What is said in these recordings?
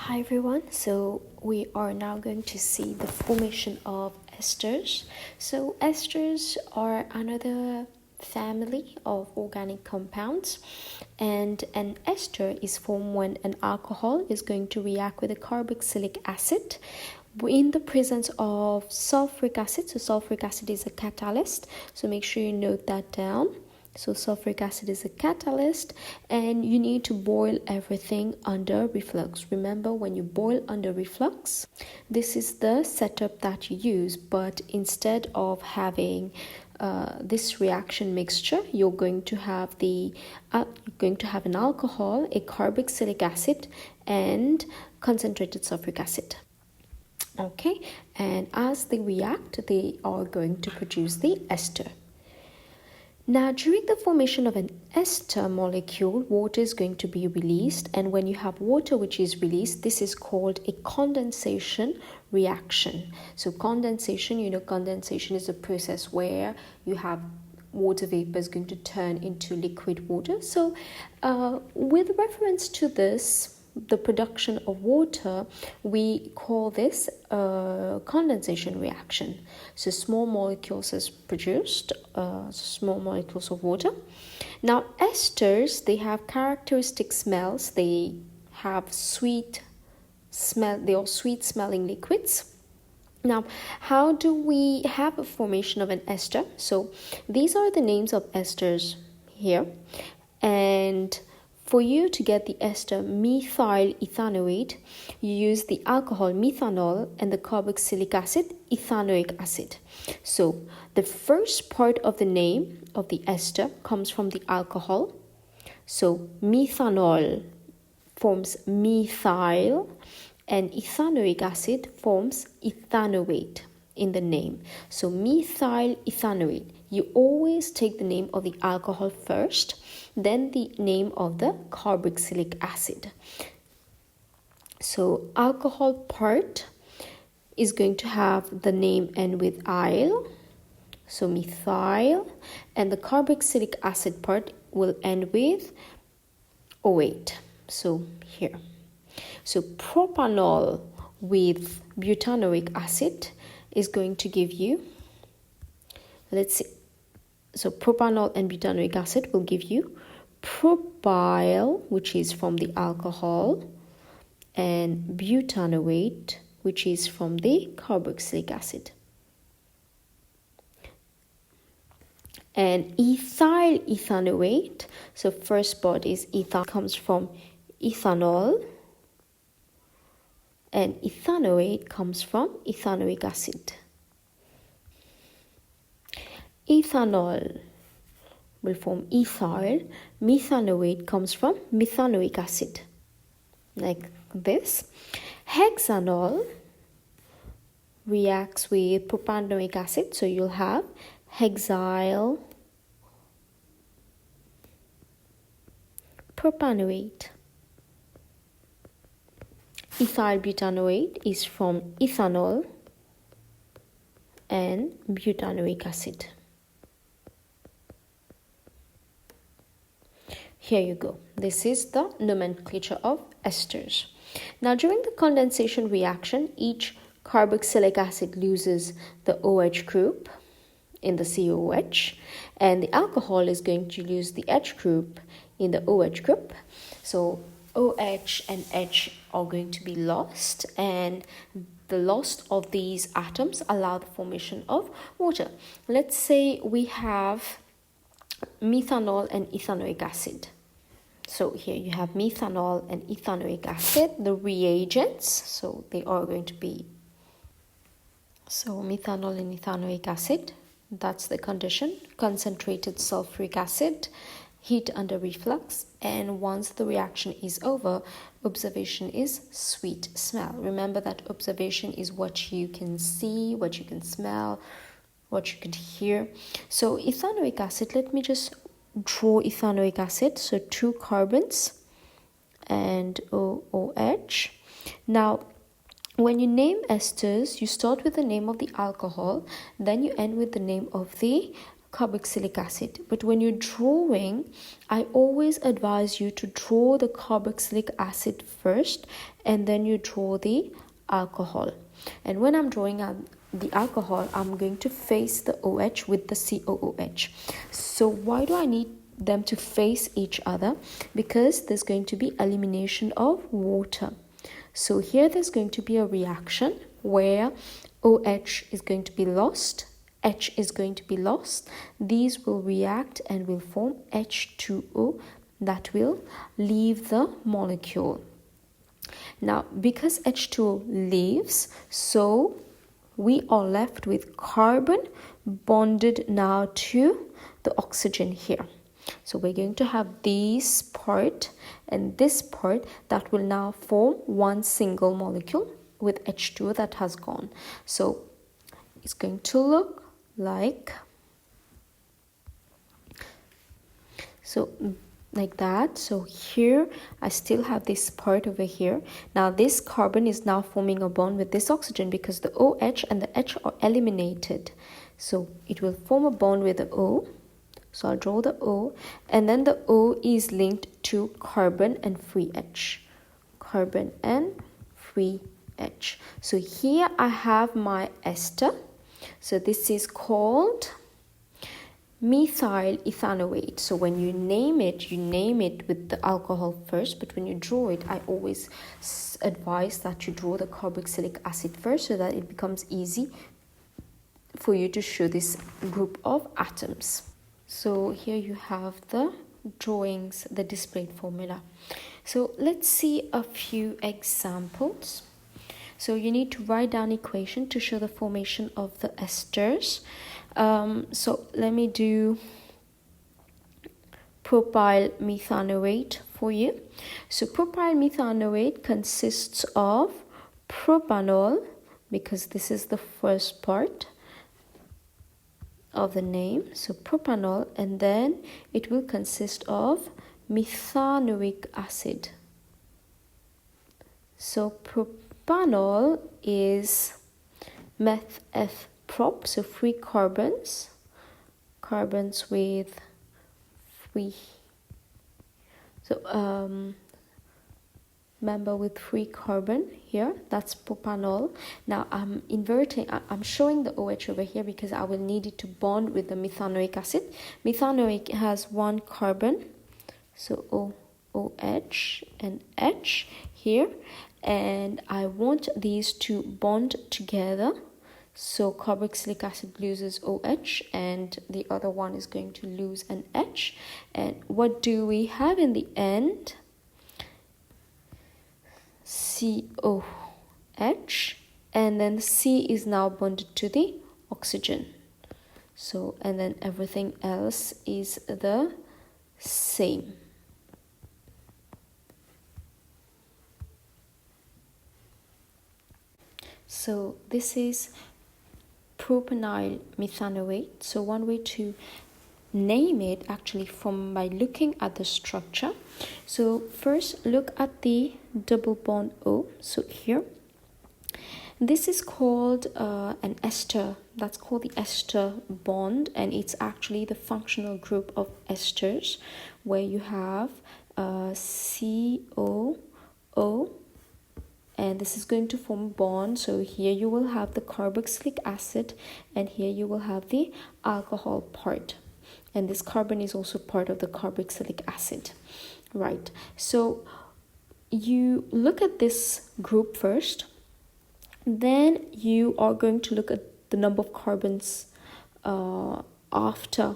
Hi everyone, so we are now going to see the formation of esters. So esters are another family of organic compounds, and an ester is formed when an alcohol is going to react with a carboxylic acid in the presence of sulfuric acid. So sulfuric acid is a catalyst, so make sure you note that down. So sulfuric acid is a catalyst, and you need to boil everything under reflux. Remember, when you boil under reflux, this is the setup that you use, but instead of having this reaction mixture, you're going to have an alcohol, a carboxylic acid, and concentrated sulfuric acid. Okay, and as they react, they are going to produce the ester. Now, during the formation of an ester molecule, water is going to be released, and when you have water which is released, this is called a condensation reaction. So condensation is a process where you have water vapor is going to turn into liquid water. So with reference to this, the production of water, we call this a condensation reaction. So small molecules is produced, small molecules of water. Now esters, they have characteristic smells. They have sweet smell. They are sweet smelling liquids. Now, how do we have a formation of an ester? So these are the names of esters here, and for you to get the ester methyl ethanoate, you use the alcohol methanol and the carboxylic acid ethanoic acid. So the first part of the name of the ester comes from the alcohol. So methanol forms methyl, and ethanoic acid forms ethanoate in the name. So methyl ethanoate. You always take the name of the alcohol first, then the name of the carboxylic acid. So alcohol part is going to have the name end with "-ile", so methyl, and the carboxylic acid part will end with "-oate", so here. So propanol with butanoic acid is going to give you, let's see, so propanol and butanoic acid will give you propyl, which is from the alcohol, and butanoate, which is from the carboxylic acid. And ethyl ethanoate, so first part is ethyl, comes from ethanol, and ethanoate comes from ethanoic acid. Ethanol will form ethyl. Methanoate comes from methanoic acid, like this. Hexanol reacts with propanoic acid, so you'll have hexyl propanoate. Ethyl butanoate is from ethanol and butanoic acid. Here you go. This is the nomenclature of esters. Now, during the condensation reaction, each carboxylic acid loses the OH group in the COH, and the alcohol is going to lose the H group in the OH group. So OH and H are going to be lost, and the loss of these atoms allow the formation of water. Let's say we have methanol and ethanoic acid. So here you have methanol and ethanoic acid, the reagents, so they are going to be, so methanol and ethanoic acid, that's the condition, concentrated sulfuric acid, heat under reflux, and once the reaction is over, observation is sweet smell. Remember that observation is what you can see, what you can smell, what you can hear. So ethanoic acid, let me just draw ethanoic acid, so 2 carbons and OH. Now, when you name esters, you start with the name of the alcohol, then you end with the name of the carboxylic acid. But when you're drawing, I always advise you to draw the carboxylic acid first, and then you draw the alcohol. And when I'm drawing the alcohol, I'm going to face the OH with the COOH. So why do I need them to face each other? Because there's going to be elimination of water. So here there's going to be a reaction where OH is going to be lost, H is going to be lost. These will react and will form H2O that will leave the molecule. Now, because H2O leaves, so we are left with carbon bonded now to the oxygen here. So we're going to have this part and this part that will now form one single molecule with H2O that has gone. So it's going to look like that. So here I still have this part over here. Now this carbon is now forming a bond with this oxygen because the OH and the H are eliminated. So it will form a bond with the O. So I'll draw the O, and then the O is linked to carbon and free H. Carbon and free H. So here I have my ester. So this is called methyl ethanoate. So when you name it with the alcohol first, but when you draw it, I always advise that you draw the carboxylic acid first so that it becomes easy for you to show this group of atoms. So here you have the drawings, the displayed formula. So let's see a few examples. So you need to write down equation to show the formation of the esters. So let me do propyl methanoate for you. So propyl methanoate consists of propanol, because this is the first part of the name, so propanol, and then it will consist of methanoic acid. So propanol is meth F prop, so free carbons with free, so member with free carbon here, that's propanol. Now I'm I'm showing the OH over here because I will need it to bond with the methanoic acid. Methanoic has one carbon, so OH and H here, and I want these to bond together. So carboxylic acid loses OH and the other one is going to lose an H. And what do we have in the end? COH, and then C is now bonded to the oxygen. So, and then everything else is the same. So this is propenyl methanoate. So one way to name it actually by looking at the structure. So first look at the double bond O. So here this is called an ester. That's called the ester bond, and it's actually the functional group of esters where you have COO, and this is going to form a bond. So here you will have the carboxylic acid and here you will have the alcohol part. And this carbon is also part of the carboxylic acid, right? So you look at this group first, then you are going to look at the number of carbons after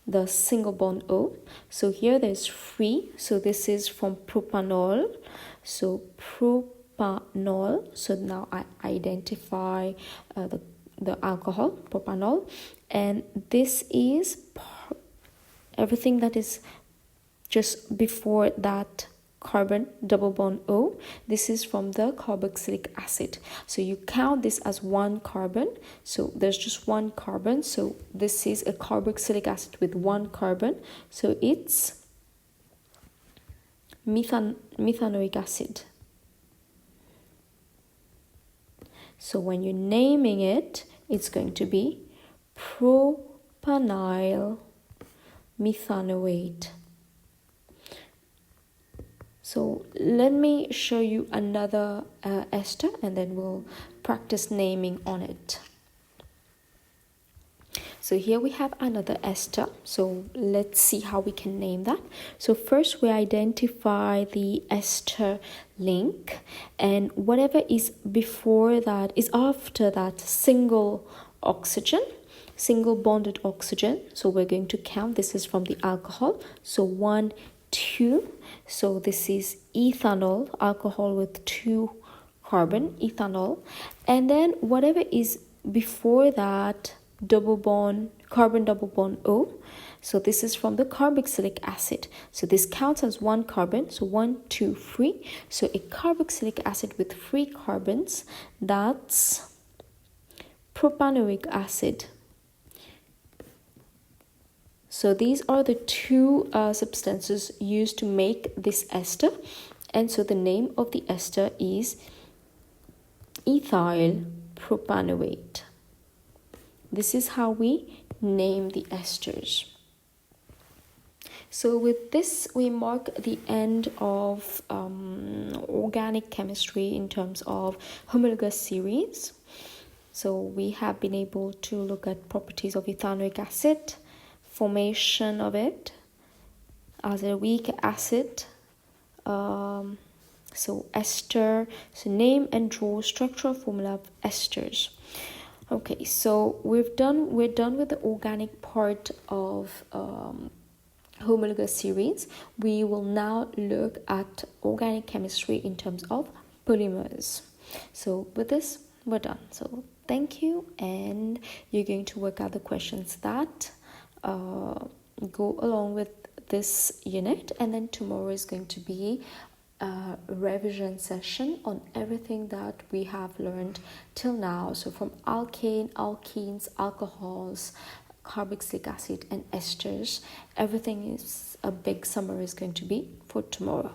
the single bond O. So here there's 3, so this is from propanol, so propanol. So now I identify the alcohol, propanol, and this is everything that is just before that carbon double bond O. This is from the carboxylic acid. So you count this as one carbon. So there's just one carbon. So this is a carboxylic acid with one carbon. So it's methanoic acid. So when you're naming it, it's going to be propanol. propanyl methanoate. So let me show you another ester and then we'll practice naming on it. So here we have another ester. So let's see how we can name that. So first we identify the ester link, and whatever is before that is after that single oxygen, single bonded oxygen. So we're going to count. This is from the alcohol. So 1, 2. So this is ethanol, alcohol with 2 carbon, ethanol. And then whatever is before that, double bond, carbon double bond O. So this is from the carboxylic acid. So this counts as 1 carbon. So 1, 2, 3. So a carboxylic acid with 3 carbons, that's propanoic acid. So these are the 2 substances used to make this ester. And so the name of the ester is ethyl propanoate. This is how we name the esters. So with this, we mark the end of organic chemistry in terms of homologous series. So we have been able to look at properties of ethanoic acid, formation of it as a weak acid. So ester, so name and draw structural formula of esters. Okay, so we're done with the organic part of homologous series. We will now look at organic chemistry in terms of polymers. So with this, we're done. So thank you, and you're going to work out the questions that go along with this unit, and then tomorrow is going to be a revision session on everything that we have learned till now. So from alkane, alkenes, alcohols, carboxylic acid and esters, everything is a big summary is going to be for tomorrow.